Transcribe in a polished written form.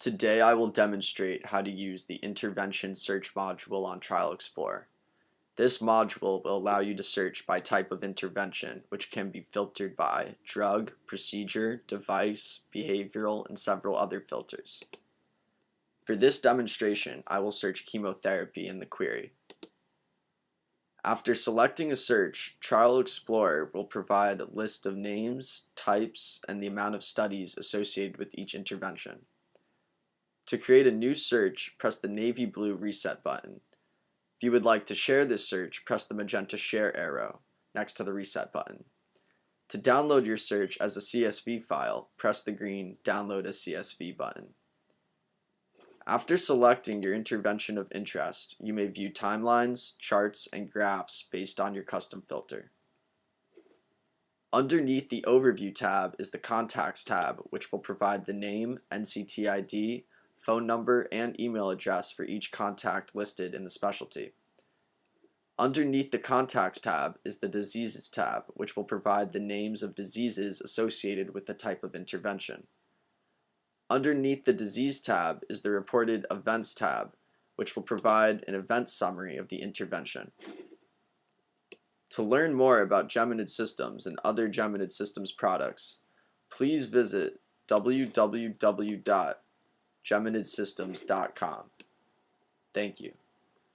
Today I will demonstrate how to use the intervention search module on Trial Explorer. This module will allow you to search by type of intervention, which can be filtered by drug, procedure, device, behavioral, and several other filters. For this demonstration, I will search chemotherapy in the query. After selecting a search, Trial Explorer will provide a list of names, types, and the amount of studies associated with each intervention. To create a new search, press the navy blue reset button. If you would like to share this search, press the magenta share arrow next to the reset button. To download your search as a CSV file, press the green download as CSV button. After selecting your intervention of interest, you may view timelines, charts, and graphs based on your custom filter. Underneath the Overview tab is the Contacts tab, which will provide the name, NCT ID, phone number, and email address for each contact listed in the specialty. Underneath the Contacts tab is the Diseases tab, which will provide the names of diseases associated with the type of intervention. Underneath the Disease tab is the Reported Events tab, which will provide an event summary of the intervention. To learn more about Geminid Systems and other Geminid Systems products, please visit www.geminidsystems.com. Thank you.